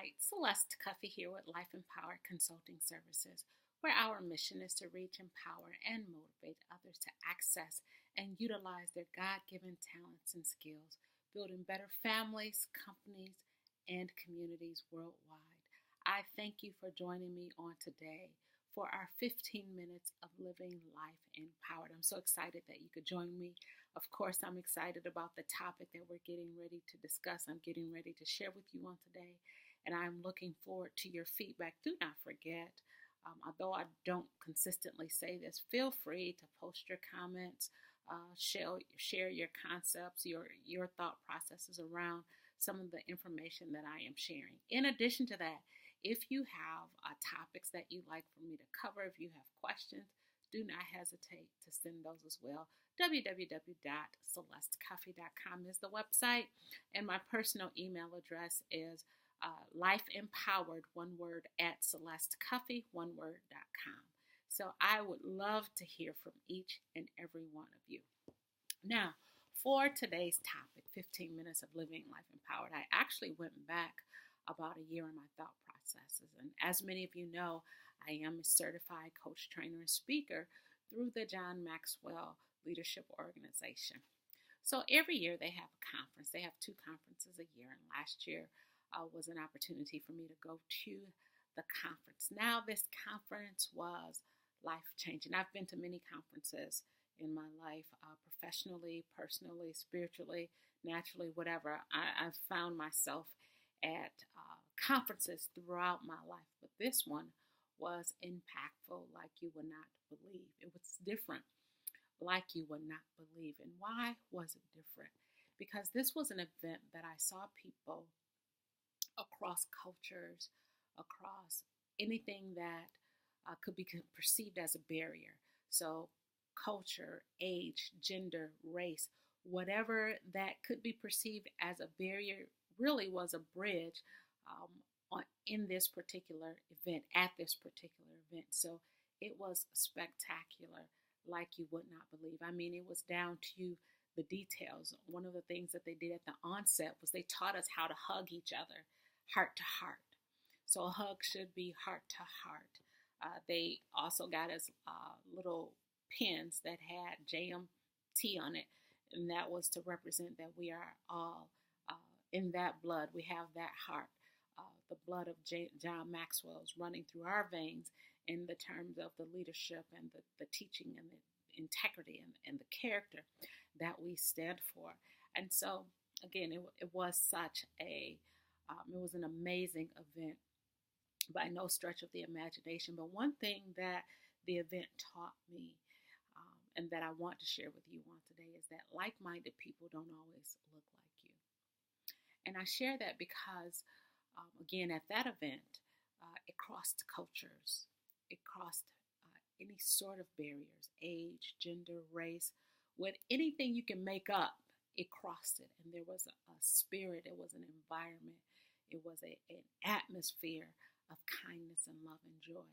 right, Celeste Cuffey here with Life Empowered Consulting Services, where our mission is to reach, empower, and motivate others to access and utilize their God given talents and skills, building better families, companies, and communities worldwide. I thank you for joining me on today for our 15 minutes of living life empowered. I'm so excited that you could join me. Of course, I'm excited about the topic that we're getting ready to discuss. I'm getting ready to share with you on today, and I'm looking forward to your feedback. Do not forget, although I don't consistently say this, feel free to post your comments, share your concepts, your thought processes around some of the information that I am sharing. In addition to that, if you have topics that you'd like for me to cover, if you have questions, do not hesitate to send those as well. www.celestecuffey.com is the website, and my personal email address is lifeempowered, one word, at celestecuffey, one word.com. So I would love to hear from each and every one of you. Now, for today's topic, 15 minutes of living life empowered, I actually went back about a year in my thought processes. And as many of you know, I am a certified coach, trainer, and speaker through the John Maxwell Leadership Organization. So every year they have a conference. They have two conferences a year. And last year was an opportunity for me to go to the conference. Now this conference was life-changing. I've been to many conferences in my life, professionally, personally, spiritually, naturally, whatever. I've found myself at conferences throughout my life, but this one was impactful like you would not believe. It was different like you would not believe. And why was it different? Because this was an event that I saw people across cultures, across anything that could be perceived as a barrier. So culture, age, gender, race, whatever that could be perceived as a barrier really was a bridge in this particular event, at this particular event. So it was spectacular like you would not believe. I mean, it was down to the details. One of the things that they did at the onset was they taught us how to hug each other, heart to heart. So a hug should be heart to heart. They also got us little pins that had JMT on it, and that was to represent that we are all in that blood. We have that heart. The blood of John Maxwell is running through our veins in the terms of the leadership and the teaching and the integrity and the character that we stand for. And so, again, it was such it was an amazing event by no stretch of the imagination. But one thing that the event taught me and that I want to share with you on today is that like-minded people don't always look like you. And I share that because, again, at that event, it crossed cultures. It crossed any sort of barriers, age, gender, race, with anything you can make up, it crossed it. And there was a spirit, it was an environment, it was an atmosphere of kindness and love and joy.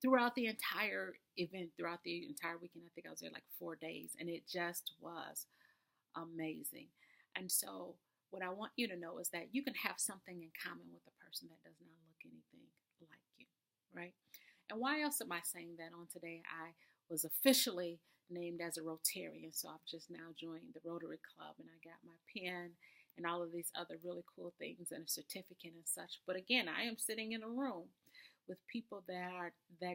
Throughout the entire event, throughout the entire weekend, I think I was there like 4 days, and it just was amazing. And so what I want you to know is that you can have something in common with a person that does not look anything like you, right? And why else am I saying that on today? I was officially named as a Rotarian, so I've just now joined the Rotary Club, and I got my pen and all of these other really cool things and a certificate and such. But again, I am sitting in a room with people that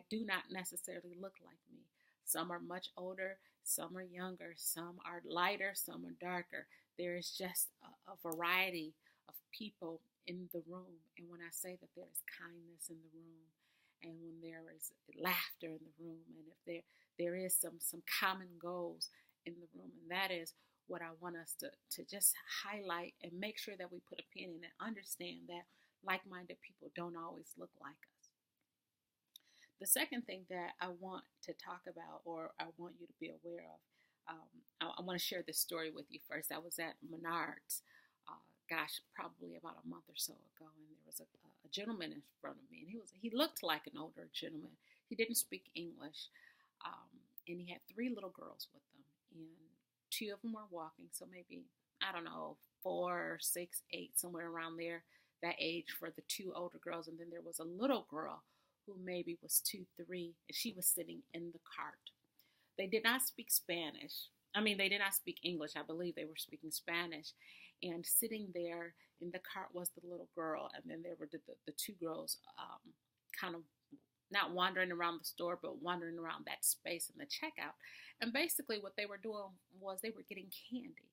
do not necessarily look like me. Some are much older, some are younger, some are lighter, some are darker. There is just a variety of people in the room. And when I say that there is kindness in the room, and when there is laughter in the room, and if there is some common goals in the room, and that is what I want us to just highlight and make sure that we put a pin in and understand that like-minded people don't always look like us. The second thing that I want to talk about, or I want you to be aware of, I want to share this story with you first. I was at Menards, probably about a month or so ago, and there was a gentleman in front of me, and he looked like an older gentleman. He didn't speak English, and he had 3 little girls with him, and 2 of them were walking, so maybe, I don't know, 4, 6, 8, somewhere around there. that age for the two older girls. And then there was a little girl who maybe was 2, 3, and she was sitting in the cart. They did not speak Spanish. I mean, they did not speak English. I believe they were speaking Spanish. And sitting there in the cart was the little girl. And then there were the two girls kind of not wandering around the store, but wandering around that space in the checkout. And basically what they were doing was they were getting candy.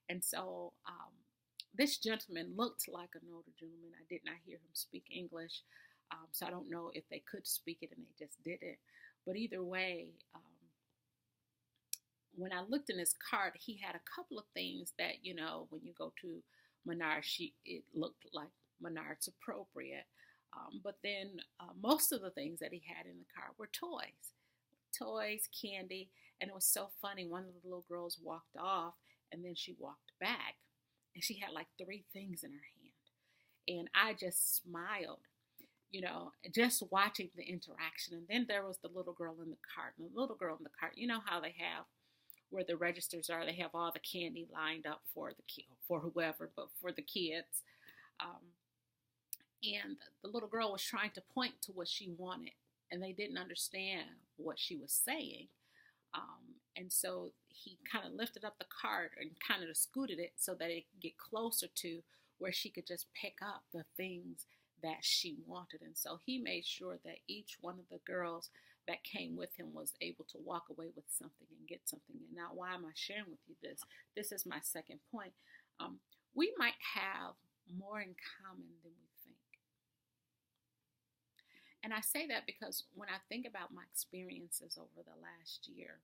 And so this gentleman looked like an older gentleman. I did not hear him speak English. So I don't know if they could speak it and they just didn't. But either way, when I looked in his cart, he had a couple of things that, when you go to Menards, it looked like Menards appropriate. But then most of the things that he had in the cart were toys, candy. And it was so funny. One of the little girls walked off and then she walked back and she had like 3 things in her hand. And I just smiled, just watching the interaction. And then there was the little girl in the cart. And the little girl in the cart, you know how they have where the registers are, they have all the candy lined up for whoever, but for the kids. And the little girl was trying to point to what she wanted, and they didn't understand what she was saying. And so he kind of lifted up the cart and kind of scooted it so that it could get closer to where she could just pick up the things that she wanted. And so he made sure that each one of the girls that came with him was able to walk away with something and get something. And now, why am I sharing with you this? This is my second point. We might have more in common than we think. And I say that because when I think about my experiences over the last year,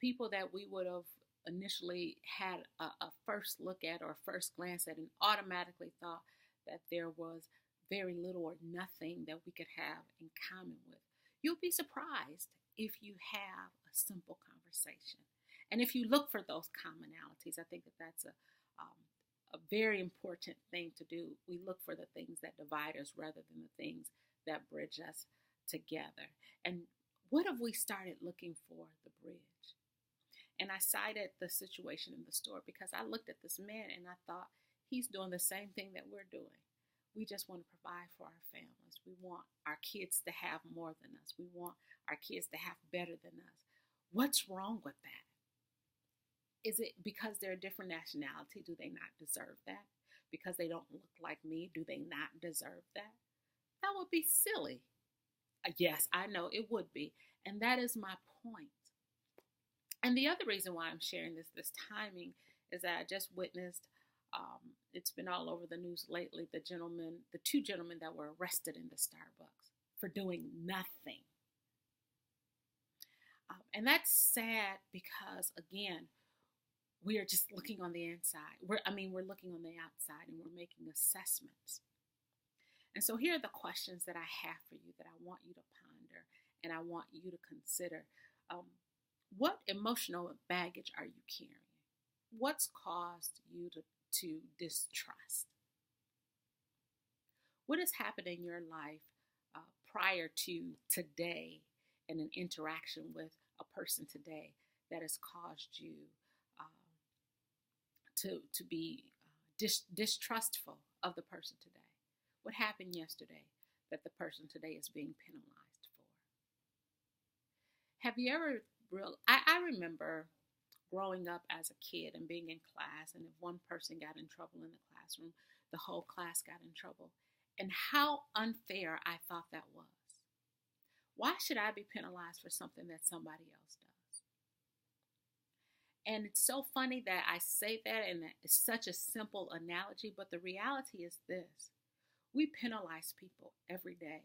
people that we would have initially had a first look at or first glance at and automatically thought that there was very little or nothing that we could have in common with. You'll be surprised if you have a simple conversation. And if you look for those commonalities, I think that that's a very important thing to do. We look for the things that divide us rather than the things that bridge us together. And what if we started looking for the bridge? And I cited the situation in the store because I looked at this man and I thought he's doing the same thing that we're doing. We just want to provide for our families. We want our kids to have more than us. We want our kids to have better than us. What's wrong with that? Is it because they're a different nationality? Do they not deserve that? Because they don't look like me, do they not deserve that? That would be silly. Yes, I know it would be. And that is my point. And the other reason why I'm sharing this timing is that I just witnessed, it's been all over the news lately, the 2 gentlemen that were arrested in the Starbucks for doing nothing. And that's sad because, again, we are just looking on the inside. We're looking on the outside and we're making assessments. And so here are the questions that I have for you that I want you to ponder and I want you to consider. What emotional baggage are you carrying? What's caused you to distrust? What has happened in your life prior to today and an interaction with a person today that has caused you to be distrustful of the person today? What happened yesterday that the person today is being penalized for? Have you ever I remember growing up as a kid and being in class, and if one person got in trouble in the classroom, the whole class got in trouble. And how unfair I thought that was. Why should I be penalized for something that somebody else does? And it's so funny that I say that, and it's such a simple analogy, but the reality is this. We penalize people every day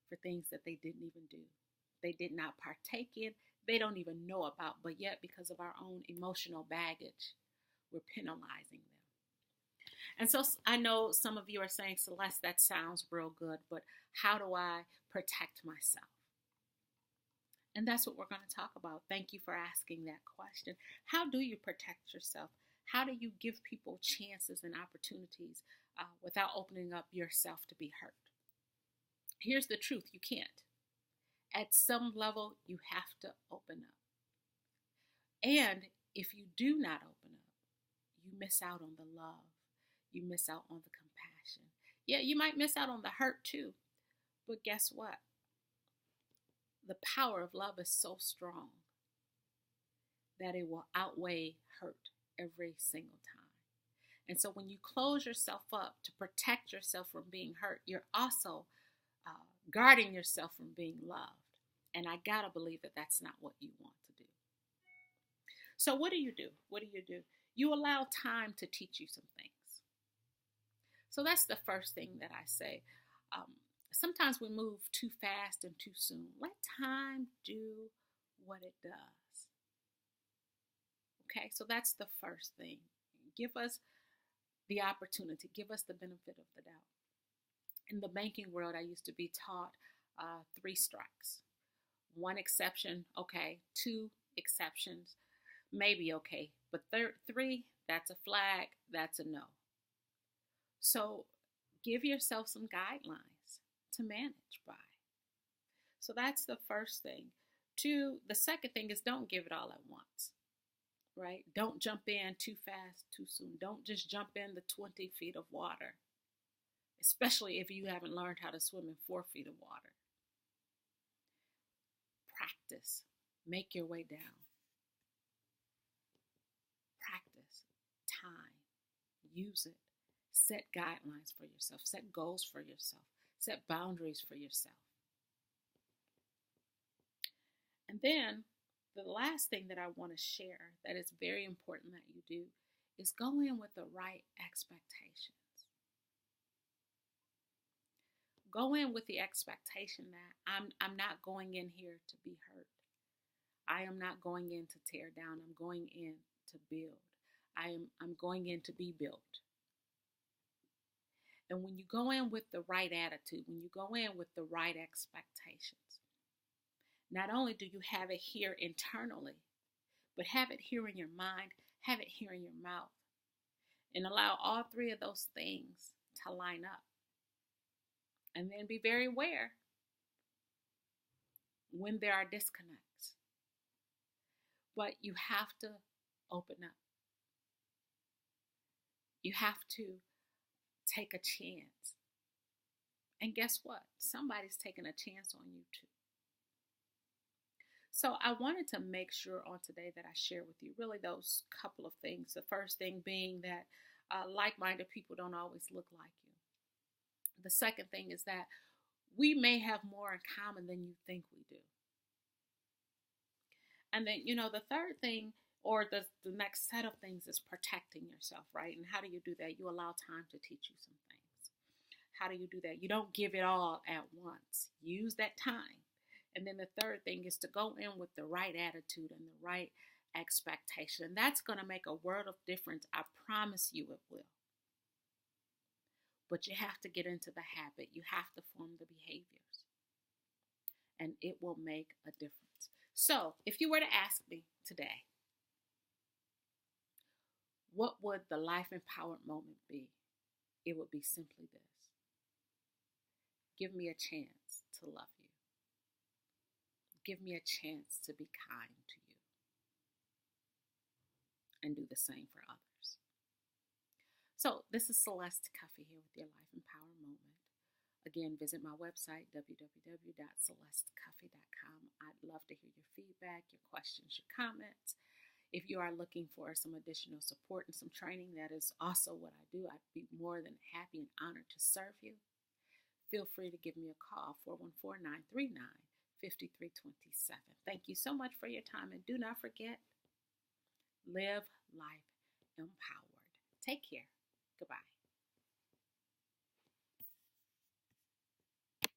for things that they didn't even do. They did not partake in. They don't even know about, but yet because of our own emotional baggage, we're penalizing them. And so I know some of you are saying, Celeste, that sounds real good, but how do I protect myself? And that's what we're going to talk about. Thank you for asking that question. How do you protect yourself? How do you give people chances and opportunities without opening up yourself to be hurt? Here's the truth. You can't. At some level, you have to open up. And if you do not open up, you miss out on the love. You miss out on the compassion. compassion. Yeah, you might miss out on the hurt too, but guess what? The power of love is so strong that it will outweigh hurt every single time. And so when you close yourself up to protect yourself from being hurt, you're also guarding yourself from being loved. And I gotta believe that that's not what you want to do. So what do? What do? You allow time to teach you some things. So that's the first thing that I say. Sometimes we move too fast and too soon. Let time do what it does. Okay, so that's the first thing. Give us the opportunity, give us the benefit of the doubt. In the banking world, I used to be taught 3 strikes. 1 exception, okay. 2 exceptions, maybe okay. But 3, that's a flag, that's a no. So give yourself some guidelines to manage by. So that's the first thing. 2, the second thing is don't give it all at once, right? Don't jump in too fast, too soon. Don't just jump in the 20 feet of water, especially if you haven't learned how to swim in 4 feet of water. Practice. Make your way down. Practice. Time. Use it. Set guidelines for yourself. Set goals for yourself. Set boundaries for yourself. And then the last thing that I want to share that is very important that you do is go in with the right expectations. Go in with the expectation that I'm not going in here to be hurt. I am not going in to tear down. I'm going in to build. I'm going in to be built. And when you go in with the right attitude, when you go in with the right expectations, not only do you have it here internally, but have it here in your mind, have it here in your mouth, and allow all 3 of those things to line up. And then be very aware when there are disconnects. But you have to open up. You have to take a chance. And guess what? Somebody's taking a chance on you too. So I wanted to make sure on today that I share with you really those couple of things. The first thing being that like-minded people don't always look like you. The second thing is that we may have more in common than you think we do. And then, the third thing or the next set of things is protecting yourself, right? And how do you do that? You allow time to teach you some things. How do you do that? You don't give it all at once. Use that time. And then the third thing is to go in with the right attitude and the right expectation. And that's going to make a world of difference. I promise you it will. But you have to get into the habit. You have to form the behaviors. And it will make a difference. So if you were to ask me today, what would the life empowered moment be? It would be simply this. Give me a chance to love you. Give me a chance to be kind to you. And do the same for others. So this is Celeste Cuffey here with your Life Empower Moment. Again, visit my website, www.celestecuffey.com. I'd love to hear your feedback, your questions, your comments. If you are looking for some additional support and some training, that is also what I do. I'd be more than happy and honored to serve you. Feel free to give me a call, 414-939-5327. Thank you so much for your time. And do not forget, live life empowered. Take care. Goodbye.